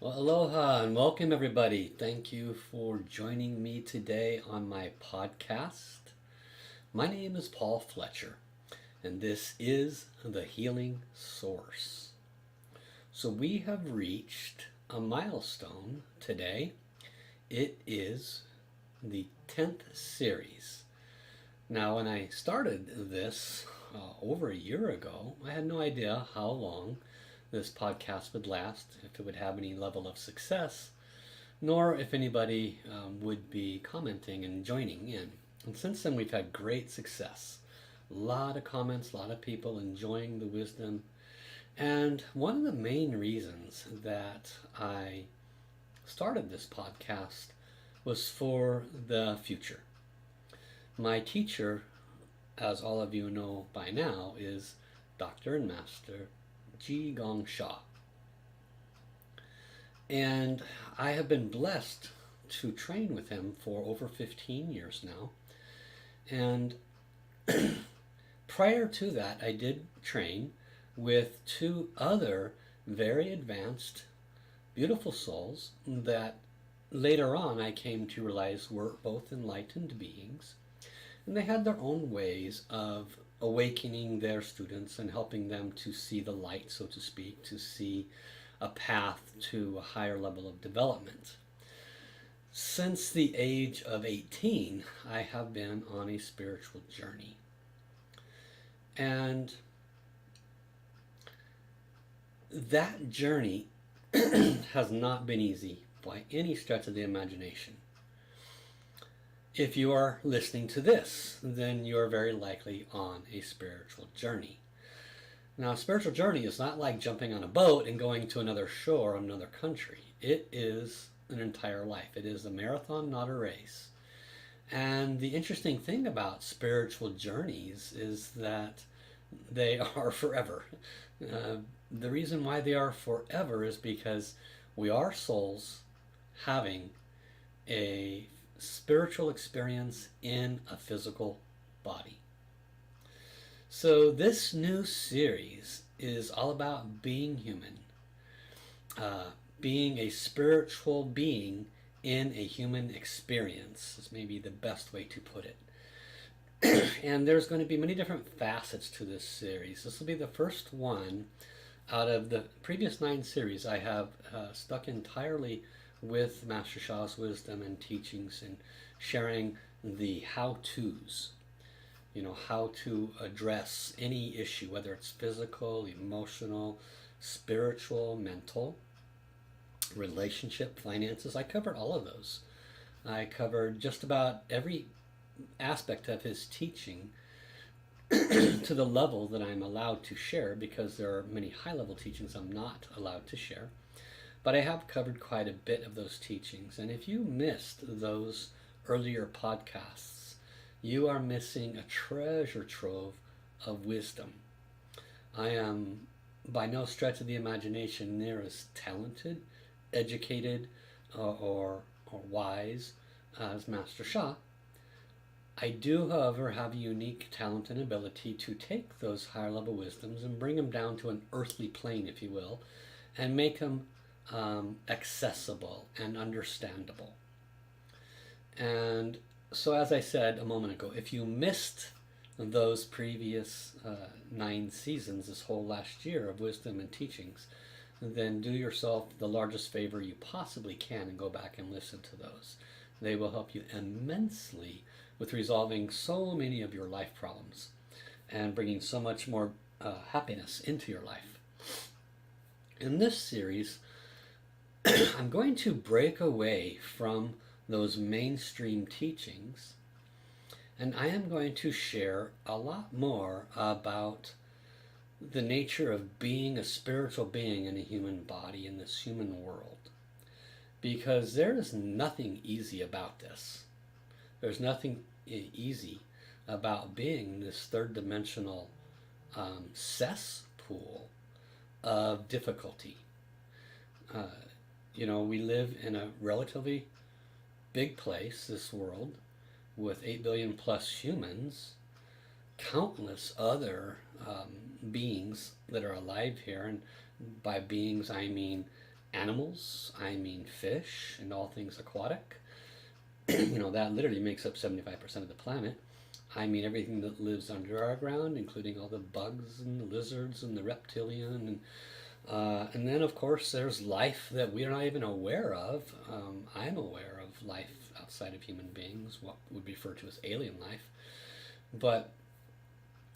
Well, aloha and welcome everybody. Thank you for joining me today on my podcast. My name is Paul Fletcher, and this is The Healing Source. So we have reached a milestone today. It is the 10th series. Now, when I started this over a year ago, I had no idea how long this podcast would last, if it would have any level of success, nor if anybody would be commenting and joining in. And since then, we've had great success. A lot of comments, a lot of people enjoying the wisdom. And one of the main reasons that I started this podcast was for the future. My teacher, as all of you know by now, is Dr. and Master Zhi Gang Sha. And I have been blessed to train with him for over 15 years now. And prior to that, I did train with two other very advanced, beautiful souls that later on I came to realize were both enlightened beings. And they had their own ways of awakening their students and helping them to see the light, so to speak, to see a path to a higher level of development. Since the age of 18, I have been on a spiritual journey. And that journey has not been easy by any stretch of the imagination. If you are listening to this, then you are very likely on a spiritual journey. Now, a spiritual journey is not like jumping on a boat and going to another shore in another country. It is an entire life. It is a marathon, not a race. And the interesting thing about spiritual journeys is that they are forever. The reason why they are forever is because we are souls having a spiritual experience in a physical body. So this new series is all about being human, being a spiritual being in a human experience is maybe the best way to put it. And there's going to be many different facets to this series. This will be the first one out of the previous 9 series. I have stuck entirely with Master Sha's wisdom and teachings and sharing the how-tos, how to address any issue, whether it's physical, emotional, spiritual, mental, relationship, finances. I covered all of those. I covered just about every aspect of his teaching to the level that I'm allowed to share, because there are many high-level teachings I'm not allowed to share. But I have covered quite a bit of those teachings. And if you missed those earlier podcasts, you are missing a treasure trove of wisdom. I am by no stretch of the imagination near as talented, educated, or wise as Master Sha. I do, however, have a unique talent and ability to take those higher level wisdoms and bring them down to an earthly plane, if you will, and make them accessible and understandable. And so, as I said a moment ago, if you missed those previous 9 seasons, this whole last year of wisdom and teachings, then do yourself the largest favor you possibly can and go back and listen to those. They will help you immensely with resolving so many of your life problems and bringing so much more happiness into your life. In this series, I'm going to break away from those mainstream teachings, and I am going to share a lot more about the nature of being a spiritual being in a human body in this human world. Because there is nothing easy about this. There's nothing easy about being this third-dimensional cesspool of difficulty. We live in a relatively big place, this world, with 8 billion plus humans, countless other beings that are alive here, and by beings I mean animals, I mean fish and all things aquatic. That literally makes up 75% of the planet. I mean everything that lives under our ground, including all the bugs and the lizards and the reptilian, and then of course there's life that we're not even aware of. I'm aware of life outside of human beings, what would be referred to as alien life, but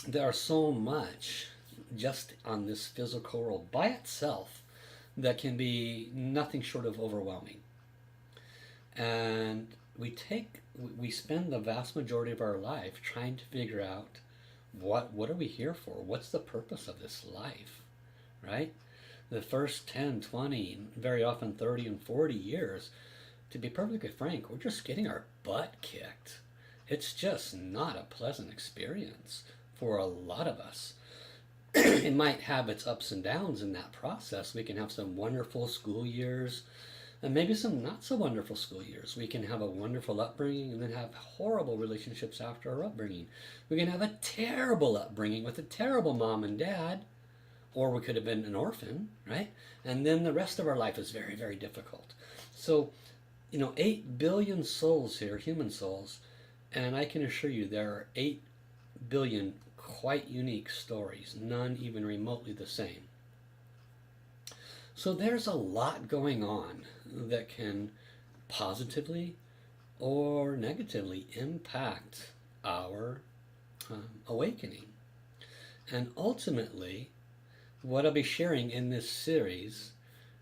there are so much just on this physical world by itself that can be nothing short of overwhelming. And we spend the vast majority of our life trying to figure out what are we here for? What's the purpose of this life, right? The first 10, 20, very often 30 and 40 years, to be perfectly frank, we're just getting our butt kicked. It's just not a pleasant experience for a lot of us. It might have its ups and downs in that process. We can have some wonderful school years and maybe some not so wonderful school years. We can have a wonderful upbringing and then have horrible relationships after our upbringing. We can have a terrible upbringing with a terrible mom and dad, or we could have been an orphan, right? And then the rest of our life is very, very difficult. So, 8 billion souls here, human souls, and I can assure you there are 8 billion quite unique stories, none even remotely the same. So there's a lot going on that can positively or negatively impact our awakening. And ultimately, what I'll be sharing in this series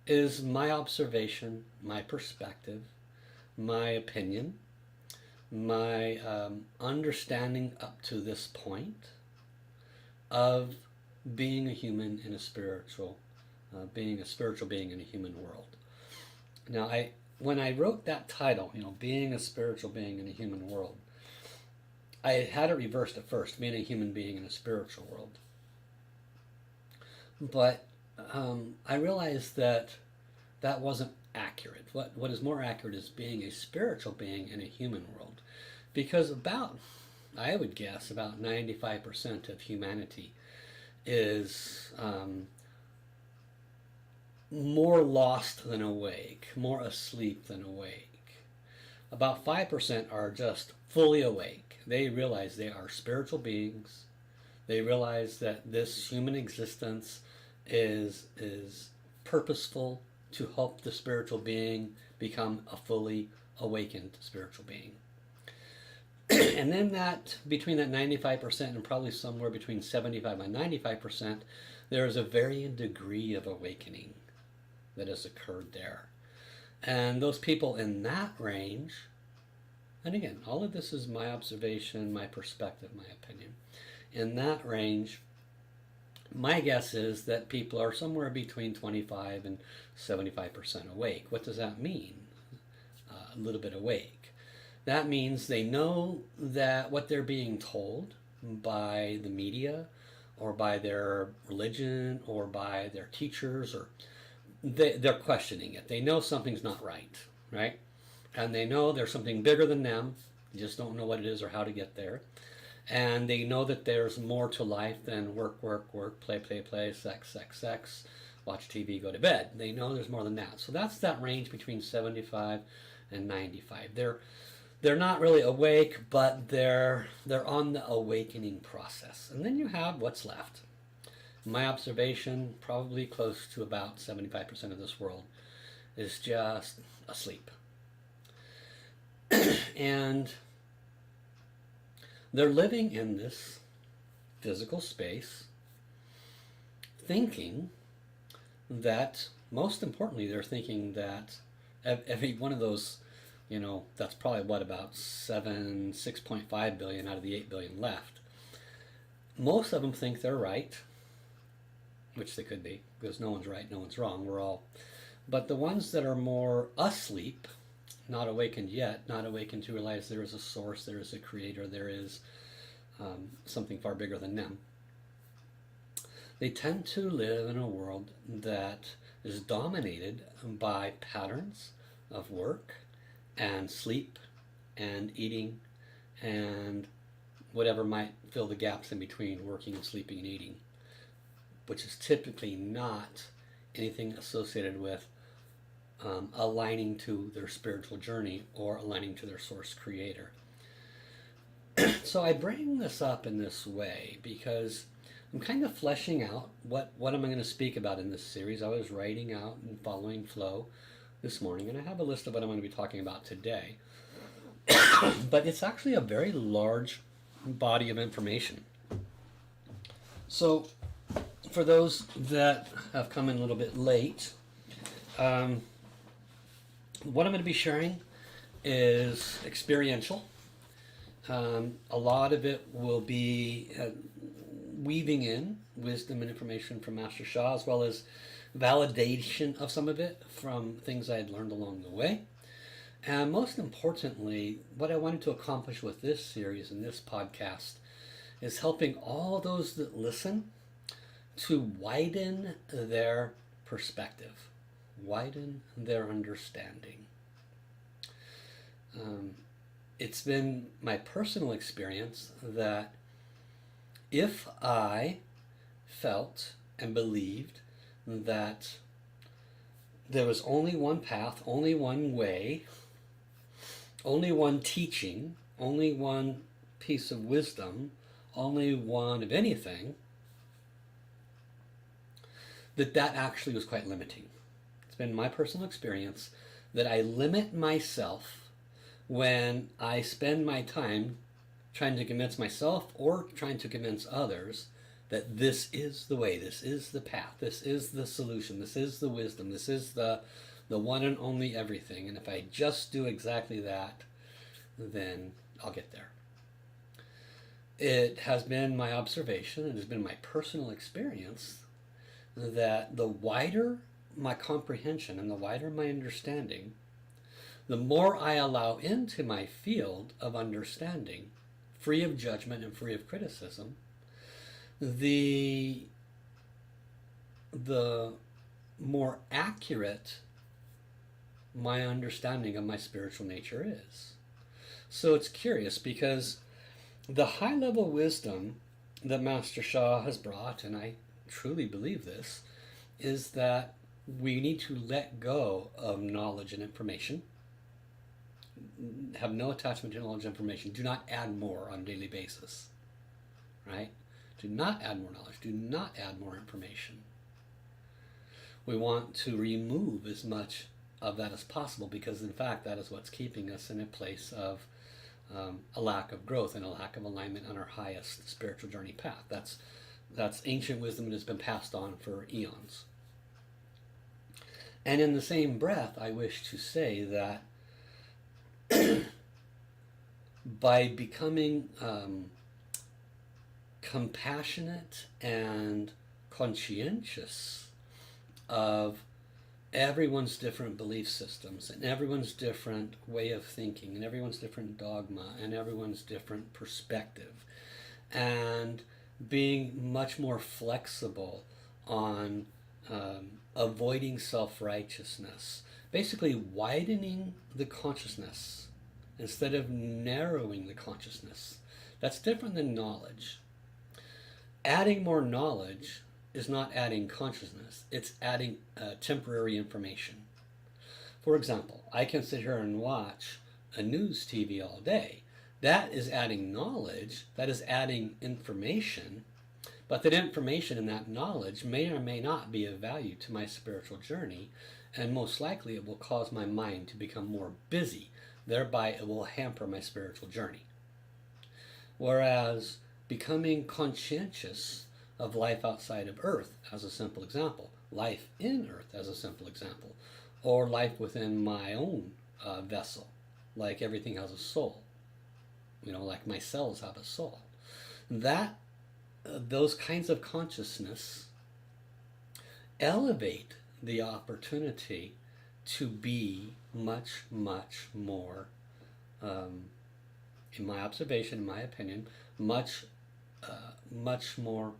is my observation, my perspective, my opinion, my understanding up to this point of being a human in a spiritual being a spiritual being in a human world. Now, when I wrote that title, being a spiritual being in a human world, I had it reversed at first, being a human being in a spiritual world. But I realized that wasn't accurate. What is more accurate is being a spiritual being in a human world, because I would guess about 95% of humanity is more lost than awake, more asleep than awake. About 5% are just fully awake. They realize they are spiritual beings. They realize that this human existence is purposeful to help the spiritual being become a fully awakened spiritual being. And then between that 95% and probably somewhere between 75 and 95%, there is a varying degree of awakening that has occurred there. And those people in that range, and again, all of this is my observation, my perspective, my opinion. In that range, my guess is that people are somewhere between 25 and 75% awake. What does that mean? A little bit awake. That means they know that what they're being told by the media or by their religion or by their teachers, or they're questioning it. They know something's not right, right? And they know there's something bigger than them. They just don't know what it is or how to get there. And they know that there's more to life than work, work, work, play, play, play, sex, sex, sex, watch TV, go to bed. They know there's more than that. So that's that range between 75 and 95. They're not really awake, but they're on the awakening process. And then you have what's left. My observation, probably close to about 75% of this world is just asleep. And they're living in this physical space, thinking that, most importantly, they're thinking that every one of those, that's probably about 6.5 billion out of the 8 billion left. Most of them think they're right, which they could be, because no one's right, no one's wrong, we're all. But the ones that are more asleep, not awakened yet, not awakened to realize there is a source, there is a creator, there is something far bigger than them, they tend to live in a world that is dominated by patterns of work and sleep and eating and whatever might fill the gaps in between working and sleeping and eating, which is typically not anything associated with aligning to their spiritual journey or aligning to their source creator. So I bring this up in this way because I'm kind of fleshing out what am I going to speak about in this series. I was writing out and following flow this morning, and I have a list of what I'm going to be talking about today. But it's actually a very large body of information. So for those that have come in a little bit late, what I'm going to be sharing is experiential. A lot of it will be weaving in wisdom and information from Master Sha, as well as validation of some of it from things I had learned along the way. And most importantly, what I wanted to accomplish with this series and this podcast is helping all those that listen to widen their perspective, widen their understanding. It's been my personal experience that if I felt and believed that there was only one path, only one way, only one teaching, only one piece of wisdom, only one of anything, that actually was quite limiting. It's been my personal experience that I limit myself when I spend my time trying to convince myself or trying to convince others that this is the way, this is the path, this is the solution, this is the wisdom, this is the one and only everything. And if I just do exactly that, then I'll get there. It has been my observation, it has been my personal experience, that the wider my comprehension and the wider my understanding, the more I allow into my field of understanding, free of judgment and free of criticism, the more accurate my understanding of my spiritual nature is. So it's curious because the high level wisdom that Master Sha has brought, and I truly believe this, is that we need to let go of knowledge and information. Have no attachment to knowledge and information. Do not add more on a daily basis. Right? Do not add more knowledge. Do not add more information. We want to remove as much of that as possible because, in fact, that is what's keeping us in a place of a lack of growth and a lack of alignment on our highest spiritual journey path. That's ancient wisdom that has been passed on for eons. And in the same breath, I wish to say that by becoming compassionate and conscientious of everyone's different belief systems and everyone's different way of thinking and everyone's different dogma and everyone's different perspective, and being much more flexible on avoiding self-righteousness, basically widening the consciousness instead of narrowing the consciousness. That's different than knowledge. Adding more knowledge is not adding consciousness, it's adding temporary information. For example, I can sit here and watch a news TV all day. That is adding knowledge, that is adding information, but that information and that knowledge may or may not be of value to my spiritual journey, and most likely it will cause my mind to become more busy. Thereby it will hamper my spiritual journey. Whereas becoming conscientious of life outside of Earth, as a simple example, life in Earth as a simple example, or life within my own vessel, like everything has a soul, like my cells have a soul. Those kinds of consciousness elevate the opportunity to be much, much more, in my observation, in my opinion, much more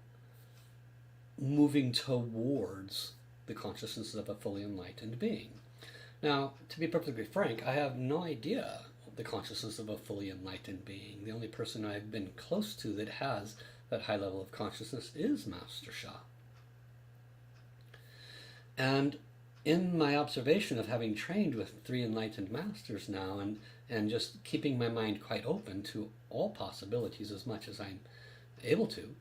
moving towards the consciousness of a fully enlightened being. Now, to be perfectly frank, I have no idea the consciousness of a fully enlightened being. The only person I've been close to that has that high level of consciousness is Master Sha. And in my observation of having trained with 3 enlightened masters now, and just keeping my mind quite open to all possibilities as much as I'm able to,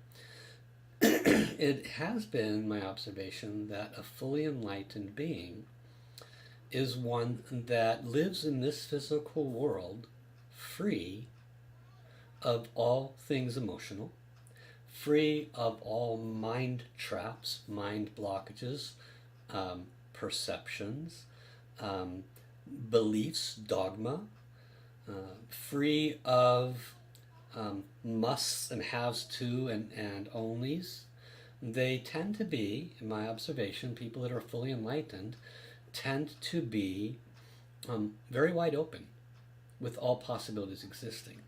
it has been my observation that a fully enlightened being is one that lives in this physical world free of all things emotional, free of all mind traps, mind blockages, perceptions, beliefs, dogma, free of musts and haves to and onlys. They tend to be, in my observation, people that are fully enlightened tend to be very wide open with all possibilities existing.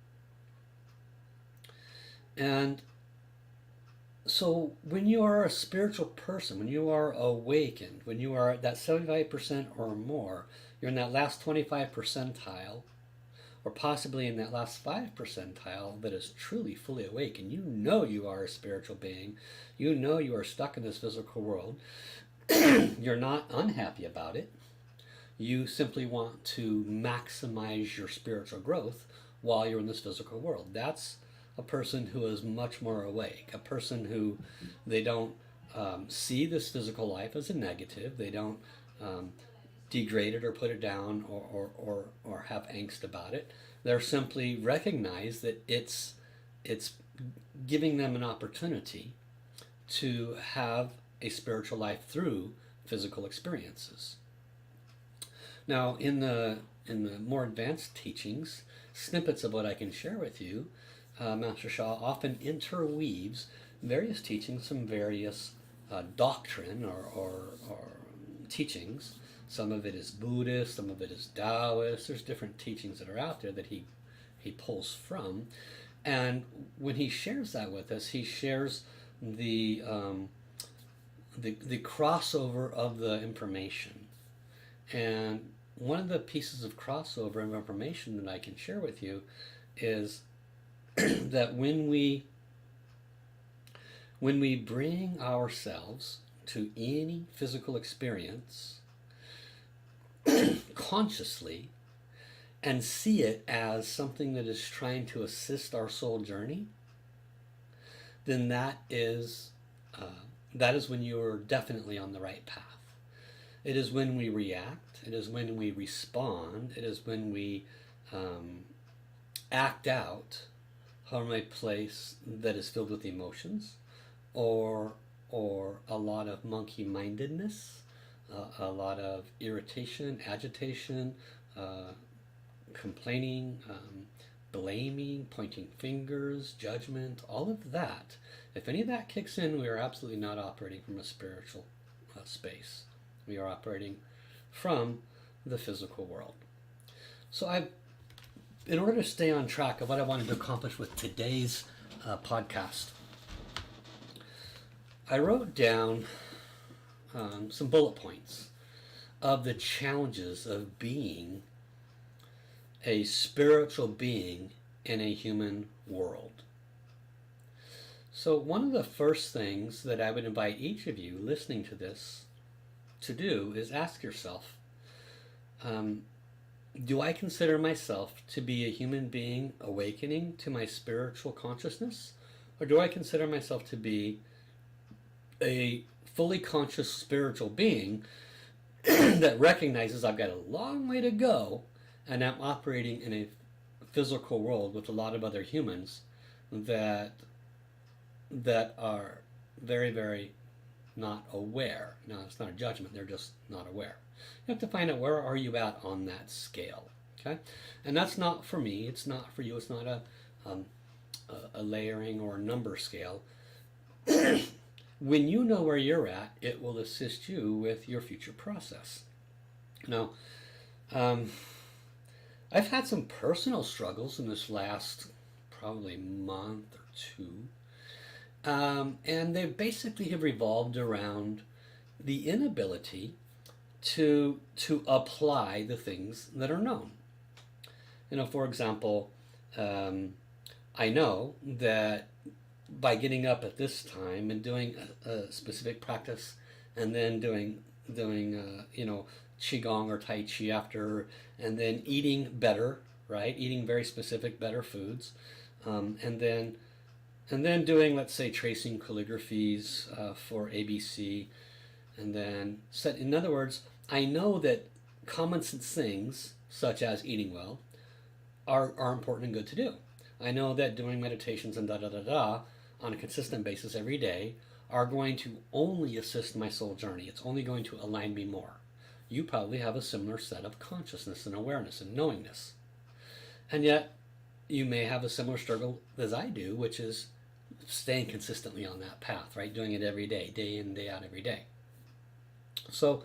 And so when you are a spiritual person, when you are awakened, when you are at that 75% or more, you're in that last 25 percentile, or possibly in that last 5 percentile that is truly fully awake, and you know you are a spiritual being, you know you are stuck in this physical world, you're not unhappy about it, you simply want to maximize your spiritual growth while you're in this physical world. That's a person who is much more awake, a person who they don't see this physical life as a negative, they don't degrade it or put it down or have angst about it. They're simply recognize that it's giving them an opportunity to have a spiritual life through physical experiences. Now, in the more advanced teachings, snippets of what I can share with you, Master Sha often interweaves various teachings from various doctrine or teachings. Some of it is Buddhist, some of it is Taoist. There's different teachings that are out there that he pulls from. And when he shares that with us, he shares the crossover of the information. And one of the pieces of crossover of information that I can share with you is that when we bring ourselves to any physical experience consciously and see it as something that is trying to assist our soul journey, then that is when you're definitely on the right path. It is when we react, it is when we respond, it is when we act out from a place that is filled with emotions, or a lot of monkey-mindedness, a lot of irritation, agitation, complaining, blaming, pointing fingers, judgment, all of that. If any of that kicks in, we are absolutely not operating from a spiritual space. We are operating from the physical world. So in order to stay on track of what I wanted to accomplish with today's podcast, I wrote down some bullet points of the challenges of being a spiritual being in a human world. So one of the first things that I would invite each of you listening to this to do is ask yourself, do I consider myself to be a human being awakening to my spiritual consciousness? Or do I consider myself to be a fully conscious spiritual being that recognizes I've got a long way to go and I'm operating in a physical world with a lot of other humans that are very, very not aware. Now, it's not a judgment, they're just not aware. You have to find out where are you at on that scale, okay? And that's not for me, it's not for you, it's not a layering or a number scale. When you know where you're at, it will assist you with your future process. Now, I've had some personal struggles in this last probably month or two. And they basically have revolved around the inability to apply the things that are known. You know, for example, I know that by getting up at this time and doing a specific practice and then doing qigong or tai chi after, and then eating better, right? Eating very specific, better foods, and then doing, let's say, tracing calligraphies for ABC, and then set. In other words, I know that common sense things such as eating well are important and good to do. I know that doing meditations and da da da da on a consistent basis every day are going to only assist my soul journey. It's only going to align me more. You probably have a similar set of consciousness and awareness and knowingness. And yet, you may have a similar struggle as I do, which is staying consistently on that path, right? Doing it every day in, day out, every day. So,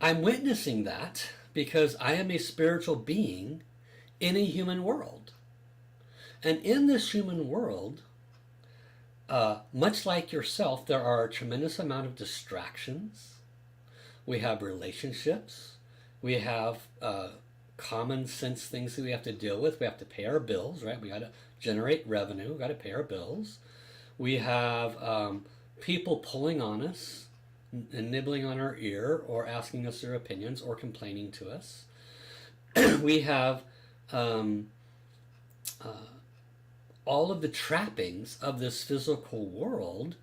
I'm witnessing that because I am a spiritual being in a human world. And in this human world, much like yourself, there are a tremendous amount of distractions. We have relationships. We have common sense things that we have to deal with. We have to pay our bills, right? We got to generate revenue. We got to pay our bills. We have people pulling on us and nibbling on our ear or asking us their opinions or complaining to us. We have all of the trappings of this physical world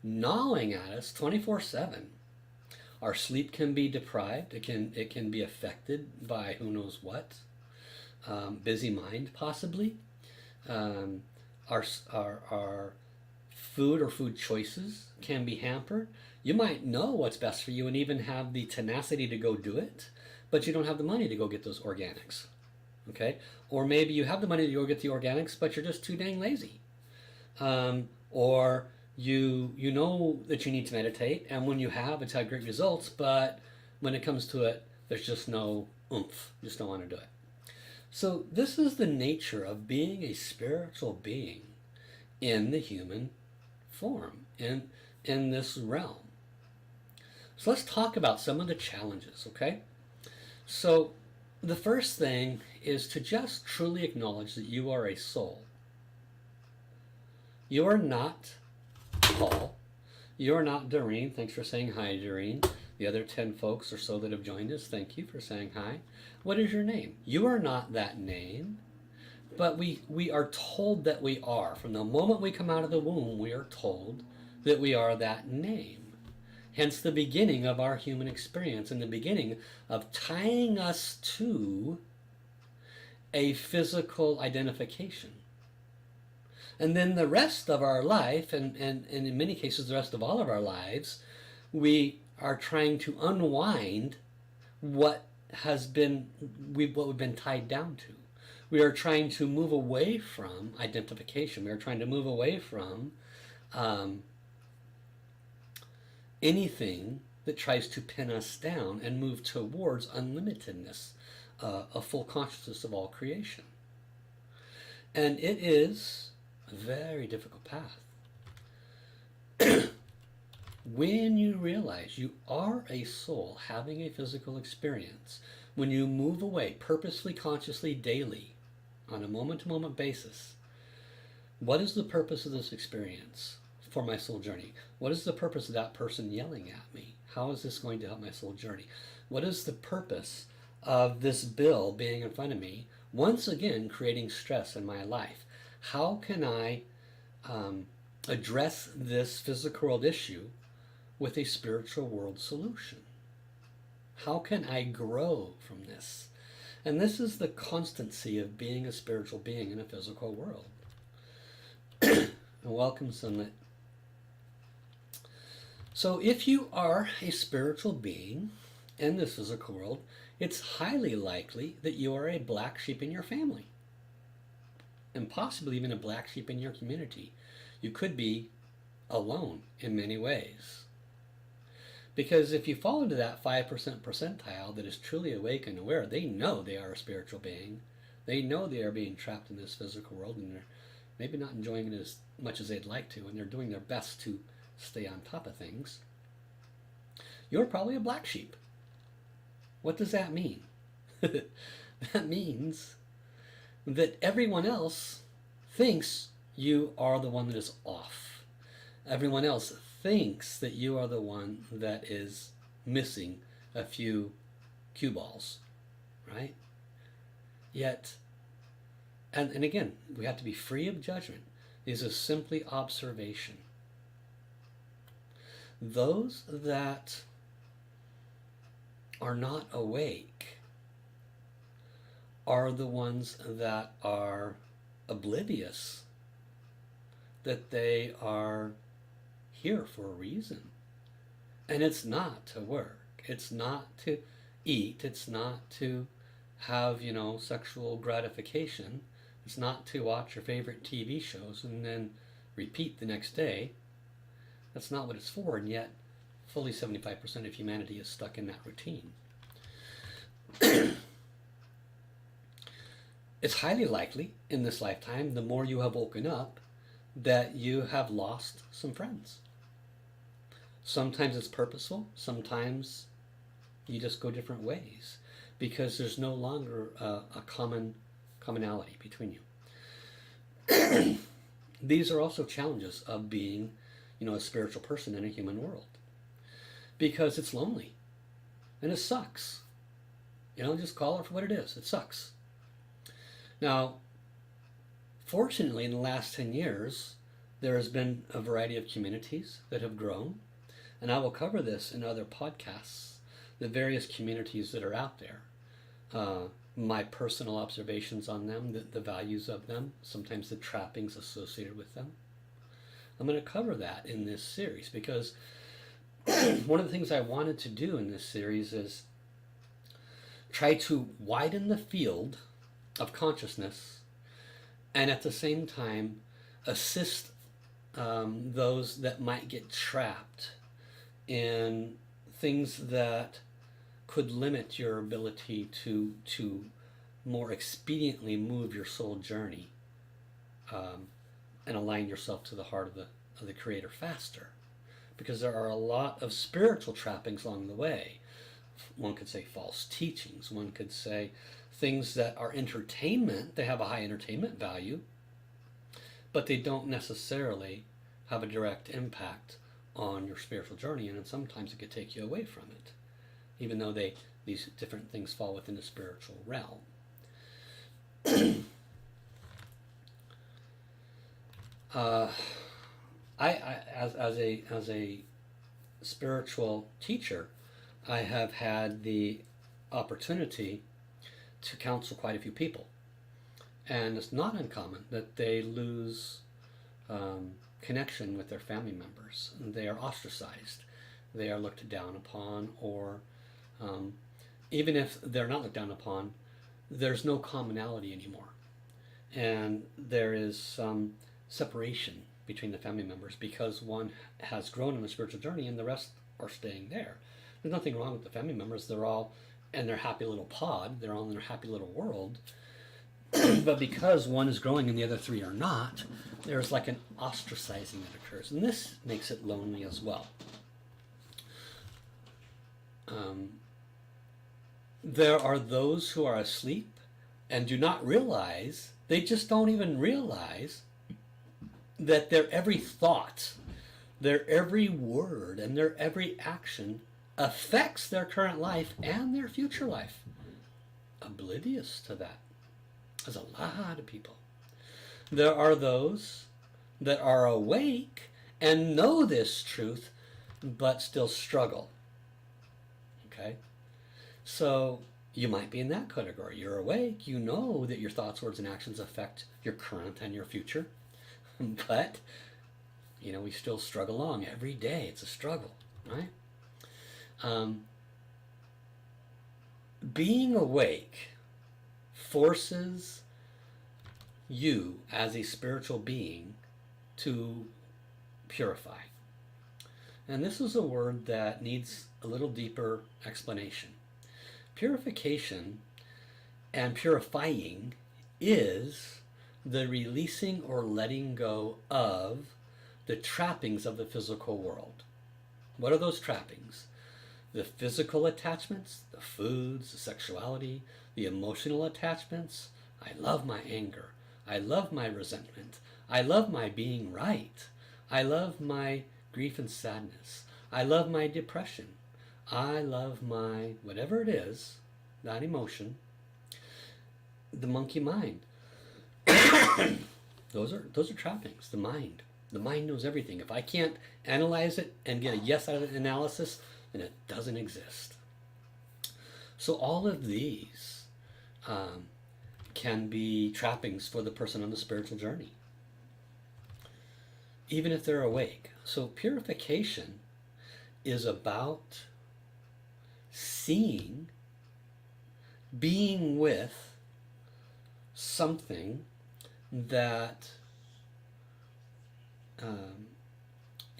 gnawing at us 24/7. Our sleep can be deprived. It can be affected by who knows what. Busy mind, possibly. Our food or food choices can be hampered. You might know what's best for you and even have the tenacity to go do it, but you don't have the money to go get those organics. Okay? Or maybe you have the money to go get the organics, but you're just too dang lazy. Or you know that you need to meditate, and when you have, it's had great results, but when it comes to it, there's just no oomph. You just don't want to do it. So this is the nature of being a spiritual being in the human form, in this realm. So let's talk about some of the challenges, okay? So the first thing is to just truly acknowledge that you are a soul. You are not Paul. You are not Doreen. Thanks for saying hi, Doreen. The other 10 folks or so that have joined us, thank you for saying hi. What is your name? You are not that name, but we are told that we are. From the moment we come out of the womb, we are told that we are that name. Hence the beginning of our human experience and the beginning of tying us to a physical identification. And then the rest of our life, and in many cases the rest of all of our lives, we are trying to unwind what we've been tied down to. We are trying to move away from identification. We are trying to move away from anything that tries to pin us down and move towards unlimitedness, a full consciousness of all creation. And it is a very difficult path. When you realize you are a soul having a physical experience, when you move away purposely, consciously, daily, on a moment-to-moment basis, what is the purpose of this experience for my soul journey? What is the purpose of that person yelling at me? How is this going to help my soul journey? What is the purpose of this bill being in front of me, once again creating stress in my life? How can I address this physical world issue with a spiritual world solution? How can I grow from this? And this is the constancy of being a spiritual being in a physical world. Welcome, Sunlit. So if you are a spiritual being in this physical world, it's highly likely that you are a black sheep in your family. And possibly even a black sheep in your community. You could be alone in many ways. Because if you fall into that 5% percentile that is truly awake and aware, they know they are a spiritual being. They know they are being trapped in this physical world and they're maybe not enjoying it as much as they'd like to, and they're doing their best to stay on top of things. You're probably a black sheep. What does that mean? That means that everyone else thinks you are the one that is off. Everyone else thinks that you are the one that is missing a few cue balls, right? Yet, and again, we have to be free of judgment. These are simply observation. Those that are not awake are the ones that are oblivious that they are here for a reason. And it's not to work. It's not to eat. It's not to have, sexual gratification. It's not to watch your favorite TV shows and then repeat the next day. That's not what it's for, and yet fully 75% of humanity is stuck in that routine. It's highly likely in this lifetime, the more you have woken up, that you have lost some friends. Sometimes it's purposeful, sometimes you just go different ways because there's no longer a commonality between you. These are also challenges of being, a spiritual person in a human world, because it's lonely and it sucks. Just call it for what it is. It sucks. Now, fortunately, in the last 10 years, there has been a variety of communities that have grown, and I will cover this in other podcasts, the various communities that are out there, my personal observations on them, the values of them, sometimes the trappings associated with them. I'm going to cover that in this series because one of the things I wanted to do in this series is try to widen the field of consciousness and at the same time assist those that might get trapped in things that could limit your ability to more expediently move your soul journey and align yourself to the heart of the Creator faster. Because there are a lot of spiritual trappings along the way. One could say false teachings. One could say things that are entertainment. They have a high entertainment value, but they don't necessarily have a direct impact on your spiritual journey, and sometimes it could take you away from it, even though these different things fall within the spiritual realm. As a spiritual teacher, I have had the opportunity to counsel quite a few people, and it's not uncommon that they lose connection with their family members. They are ostracized. They are looked down upon, or even if they're not looked down upon, there's no commonality anymore, and there is some separation between the family members because one has grown in the spiritual journey and the rest are staying there. There's nothing wrong with the family members. They're all in their happy little pod. They're all in their happy little world. But because one is growing and the other three are not, there's like an ostracizing that occurs. And this makes it lonely as well. There are those who are asleep and do not realize, they just don't even realize that their every thought, their every word, and their every action affects their current life and their future life. Oblivious to that. There's a lot of people. There are those that are awake and know this truth, but still struggle. Okay? So you might be in that category. You're awake. You know that your thoughts, words, and actions affect your current and your future. But, we still struggle along every day. It's a struggle, right? Being awake forces you as a spiritual being to purify. And this is a word that needs a little deeper explanation. Purification and purifying is the releasing or letting go of the trappings of the physical world. What are those trappings? The physical attachments, the foods, the sexuality, the emotional attachments. I love my anger. I love my resentment. I love my being right. I love my grief and sadness. I love my depression. I love my whatever it is, that emotion, the monkey mind. Those are trappings, the mind. The mind knows everything. If I can't analyze it and get a yes out of the analysis, then it doesn't exist. So all of these can be trappings for the person on the spiritual journey, even if they're awake. So purification is about seeing, being with something that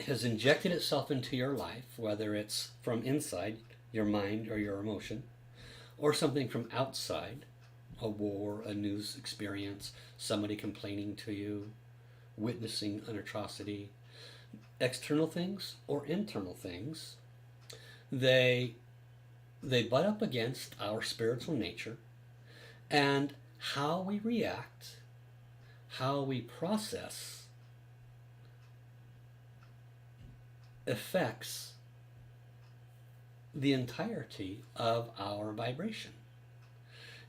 has injected itself into your life, whether it's from inside your mind or your emotion, or something from outside, a war, a news experience, somebody complaining to you, witnessing an atrocity, external things or internal things. They butt up against our spiritual nature, and how we react, how we process, affects the entirety of our vibration.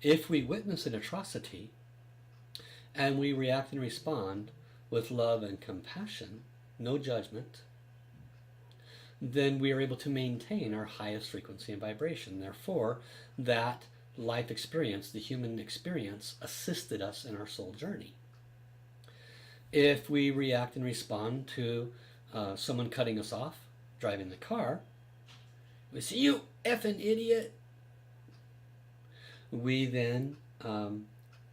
If we witness an atrocity and we react and respond with love and compassion, no judgment, then we are able to maintain our highest frequency and vibration. Therefore, that life experience, the human experience, assisted us in our soul journey. If we react and respond to someone cutting us off, driving the car, we say, "You effing idiot," we then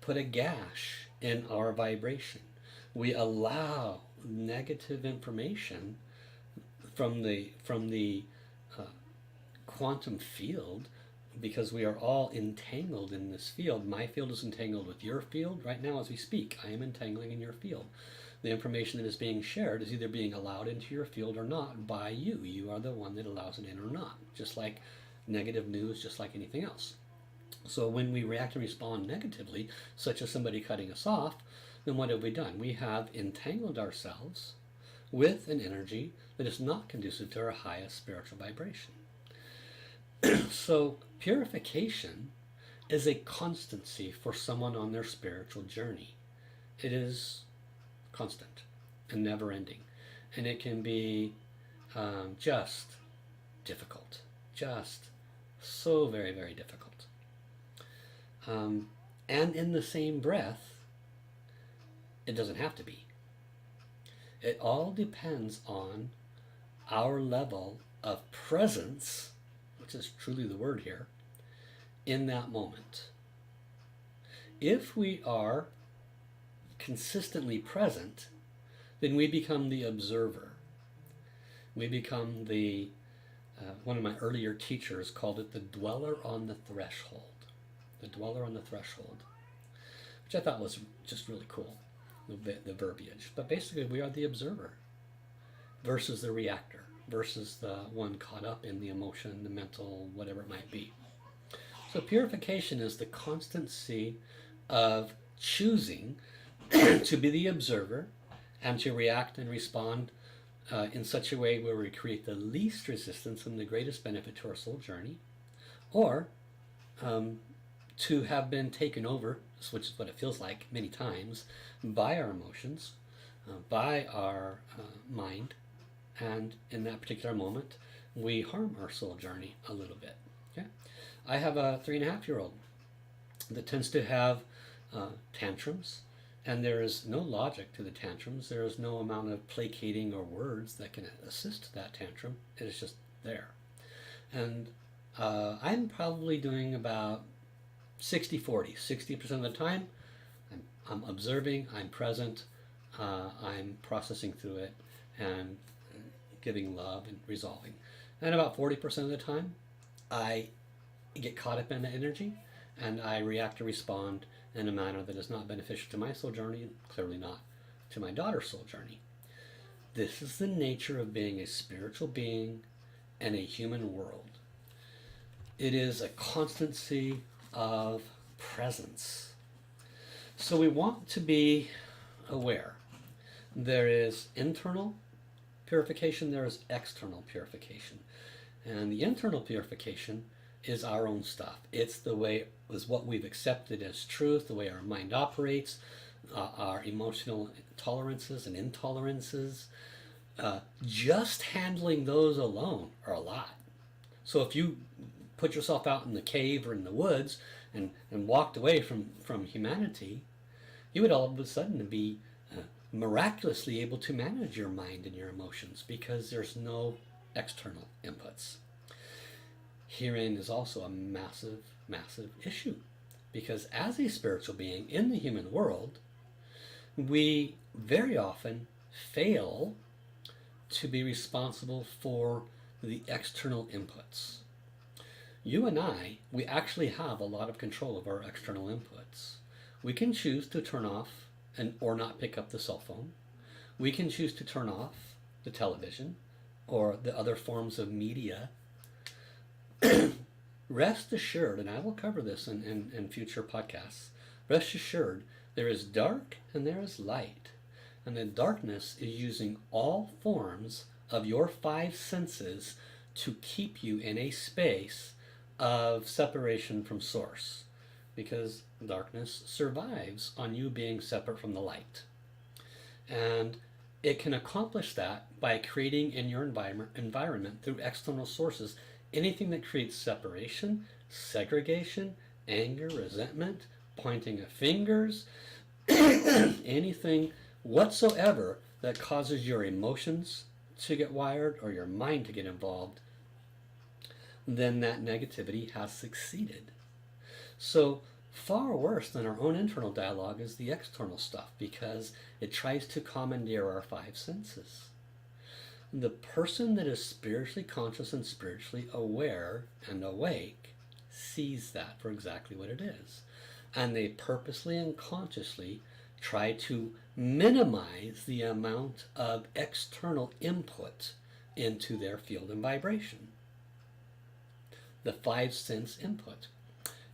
put a gash in our vibration. We allow negative information from the quantum field, because we are all entangled in this field. My field is entangled with your field. Right now as we speak, I am entangling in your field. The information that is being shared is either being allowed into your field or not by you. You are the one that allows it in or not, just like negative news, just like anything else. So when we react and respond negatively, such as somebody cutting us off, then what have we done? We have entangled ourselves with an energy that is not conducive to our highest spiritual vibration. So purification is a constancy for someone on their spiritual journey. It is constant and never ending. And it can be just difficult. Just so very, very difficult. And in the same breath, it doesn't have to be. It all depends on our level of presence, which is truly the word here, in that moment. If we are consistently present, then we become the observer. We become the, one of my earlier teachers called it the dweller on the threshold. The dweller on the threshold, which I thought was just really cool, the verbiage. But basically we are the observer versus the reactor, versus the one caught up in the emotion, the mental, whatever it might be. So purification is the constancy of choosing to be the observer and to react and respond in such a way where we create the least resistance and the greatest benefit to our soul journey, or to have been taken over, which is what it feels like many times, by our emotions, by our mind, and in that particular moment we harm our soul journey a little bit. Okay? I have a 3.5-year-old that tends to have tantrums, and there is no logic to the tantrums. There is no amount of placating or words that can assist that tantrum. It is just there. And I'm probably doing about 60-40. 60% of the time I'm observing, I'm present, I'm processing through it and giving love and resolving. And about 40% of the time I get caught up in the energy and I react or respond in a manner that is not beneficial to my soul journey and clearly not to my daughter's soul journey. This is the nature of being a spiritual being in a human world. It is a constancy of presence. So we want to be aware. There is internal purification, there is external purification. And the internal purification is our own stuff. It's the way, is what we've accepted as truth, the way our mind operates, our emotional tolerances and intolerances. Just handling those alone are a lot. So if you put yourself out in the cave or in the woods and walked away from humanity, you would all of a sudden be miraculously able to manage your mind and your emotions because there's no external inputs. Herein is also a massive, massive issue, because as a spiritual being in the human world, we very often fail to be responsible for the external inputs. You and I, we actually have a lot of control of our external inputs. We can choose to turn off or not pick up the cell phone. We can choose to turn off the television or the other forms of media. Rest assured, and I will cover this in future podcasts, rest assured, there is dark and there is light. And the darkness is using all forms of your five senses to keep you in a space of separation from source, because darkness survives on you being separate from the light. And it can accomplish that by creating in your environment through external sources anything that creates separation, segregation, anger, resentment, pointing of fingers, anything whatsoever that causes your emotions to get wired or your mind to get involved, then that negativity has succeeded. So far worse than our own internal dialogue is the external stuff, because it tries to commandeer our five senses. The person that is spiritually conscious and spiritually aware and awake sees that for exactly what it is. And they purposely and consciously try to minimize the amount of external input into their field and vibration. The five sense input.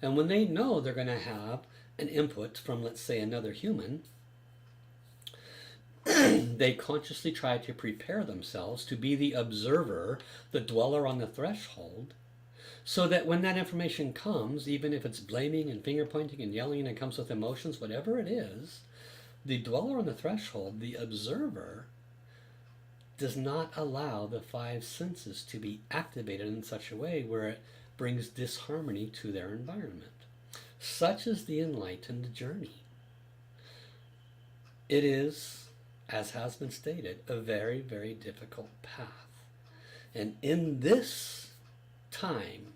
And when they know they're going to have an input from, let's say, another human, they consciously try to prepare themselves to be the observer, the dweller on the threshold, so that when that information comes, even if it's blaming and finger pointing and yelling and it comes with emotions, whatever it is, the dweller on the threshold, the observer, does not allow the five senses to be activated in such a way where it brings disharmony to their environment. Such is the enlightened journey. It is, as has been stated, a very, very difficult path. And in this time,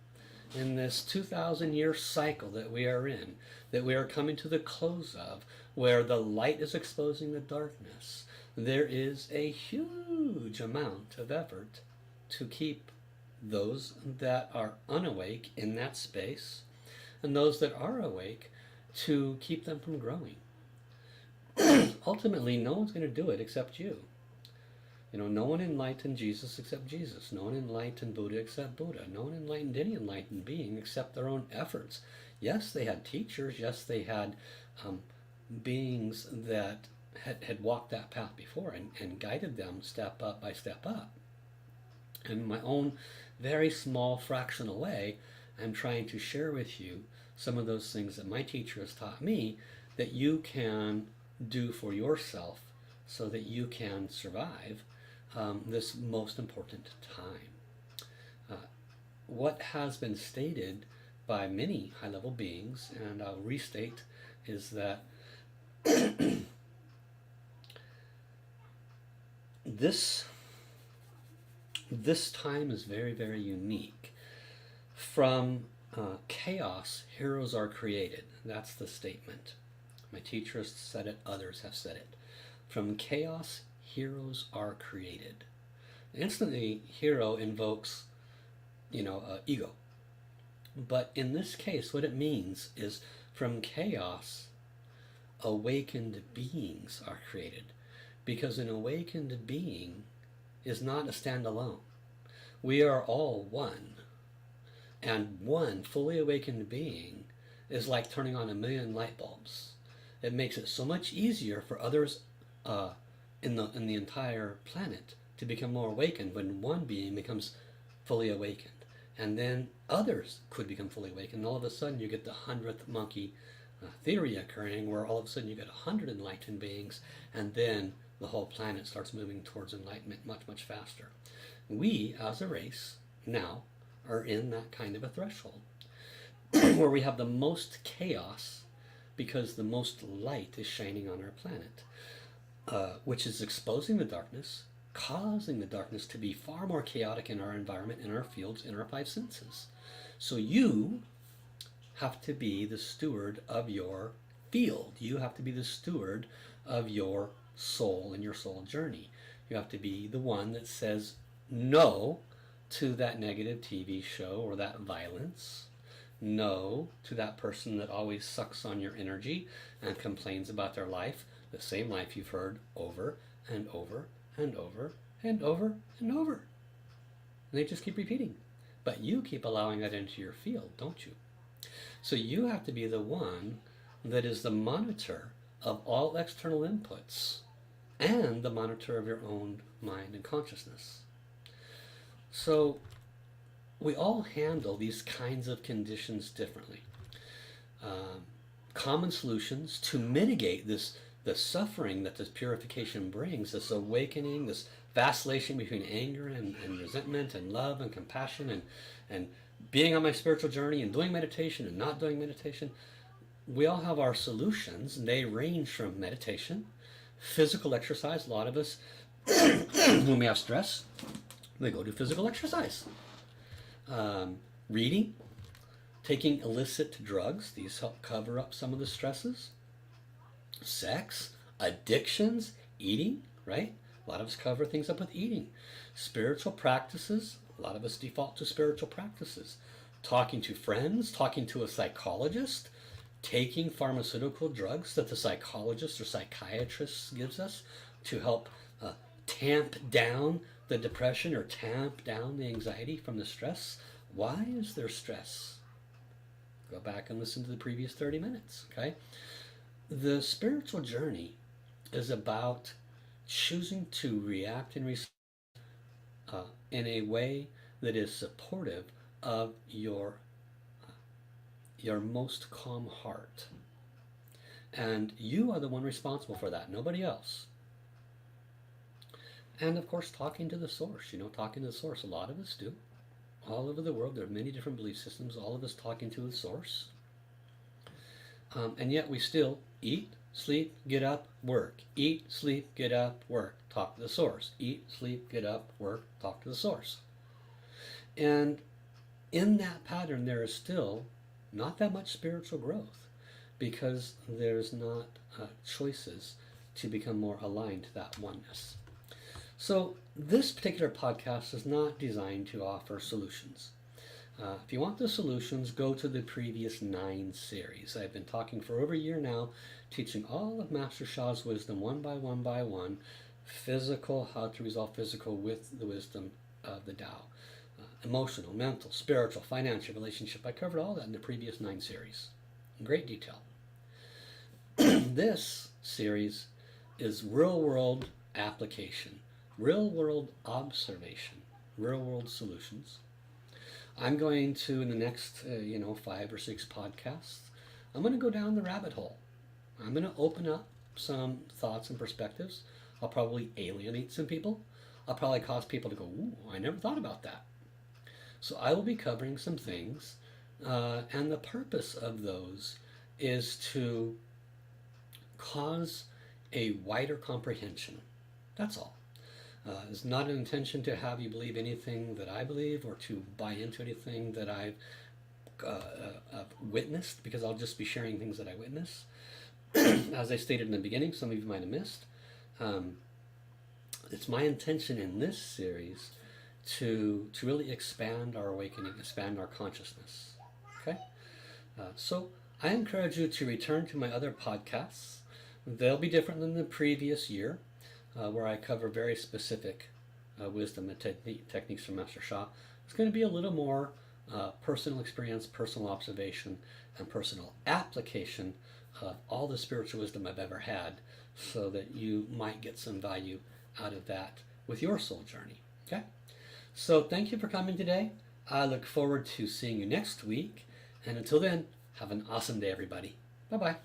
in this 2,000-year cycle that we are in, that we are coming to the close of, where the light is exposing the darkness, there is a huge amount of effort to keep those that are unawake in that space, and those that are awake to keep them from growing. Ultimately, no one's going to do it except you. No one enlightened Jesus except Jesus. No one enlightened Buddha except Buddha. No one enlightened any enlightened being except their own efforts. Yes, they had teachers. Yes, they had beings that had walked that path before and guided them step up by step up. In my own very small fractional way, I'm trying to share with you some of those things that my teacher has taught me that you can do for yourself so that you can survive this most important time. What has been stated by many high-level beings, and I'll restate, is that this time is very, very unique. From chaos, heroes are created. That's the statement. My teacher has said it, others have said it. From chaos, heroes are created. Instantly, hero invokes, ego. But in this case, what it means is from chaos, awakened beings are created. Because an awakened being is not a standalone. We are all one. And one fully awakened being is like turning on 1,000,000 light bulbs. It makes it so much easier for others in the entire planet to become more awakened when one being becomes fully awakened. And then others could become fully awakened. And all of a sudden you get the 100th monkey theory occurring, where all of a sudden you get 100 enlightened beings, and then the whole planet starts moving towards enlightenment much, much faster. We, as a race, now are in that kind of a threshold where we have the most chaos because the most light is shining on our planet, which is exposing the darkness, causing the darkness to be far more chaotic in our environment, in our fields, in our five senses. So you have to be the steward of your field. You have to be the steward of your soul and your soul journey. You have to be the one that says no to that negative TV show or that violence. No to that person that always sucks on your energy and complains about their life, the same life you've heard over and over and over and over and over. And they just keep repeating. But you keep allowing that into your field, don't you? So you have to be the one that is the monitor of all external inputs and the monitor of your own mind and consciousness. So we all handle these kinds of conditions differently. Common solutions to mitigate the suffering that this purification brings, this awakening, this vacillation between anger and resentment and love and compassion and being on my spiritual journey and doing meditation and not doing meditation. We all have our solutions, and they range from meditation, physical exercise. A lot of us, when we have stress, we go do physical exercise. Reading, taking illicit drugs. These help cover up some of the stresses. Sex, addictions, eating, right? A lot of us cover things up with eating. Spiritual practices. A lot of us default to spiritual practices. Talking to friends, talking to a psychologist, taking pharmaceutical drugs that the psychologist or psychiatrist gives us to help tamp down the depression or tamp down the anxiety from the stress. Why is there stress? Go back and listen to the previous 30 minutes, okay? The spiritual journey is about choosing to react and respond in a way that is supportive of your most calm heart. And you are the one responsible for that, nobody else. And of course, talking to the source, talking to the source. A lot of us do. All over the world, there are many different belief systems, all of us talking to the source. And yet we still eat, sleep, get up, work. Eat, sleep, get up, work. Talk to the source. Eat, sleep, get up, work, talk to the source. And in that pattern, there is still not that much spiritual growth because there's not choices to become more aligned to that oneness. So this particular podcast is not designed to offer solutions. If you want the solutions, go to the previous 9 series. I've been talking for over a year now, teaching all of Master Sha's wisdom one by one by one, physical, how to resolve physical with the wisdom of the Tao. Emotional, mental, spiritual, financial, relationship. I covered all that in the previous 9 series in great detail. This series is real-world application, real-world observation, real-world solutions. I'm going to, in the next 5 or 6 podcasts, I'm going to go down the rabbit hole. I'm going to open up some thoughts and perspectives. I'll probably alienate some people. I'll probably cause people to go, ooh, I never thought about that. So I will be covering some things, and the purpose of those is to cause a wider comprehension. That's all. It's not an intention to have you believe anything that I believe or to buy into anything that I've witnessed, because I'll just be sharing things that I witness. As I stated in the beginning, some of you might have missed. It's my intention in this series to really expand our awakening, expand our consciousness. Okay? So I encourage you to return to my other podcasts. They'll be different than the previous year, where I cover very specific wisdom and techniques from Master Sha. It's going to be a little more personal experience, personal observation, and personal application of all the spiritual wisdom I've ever had, so that you might get some value out of that with your soul journey. Okay? So thank you for coming today. I look forward to seeing you next week. And until then, have an awesome day, everybody. Bye bye.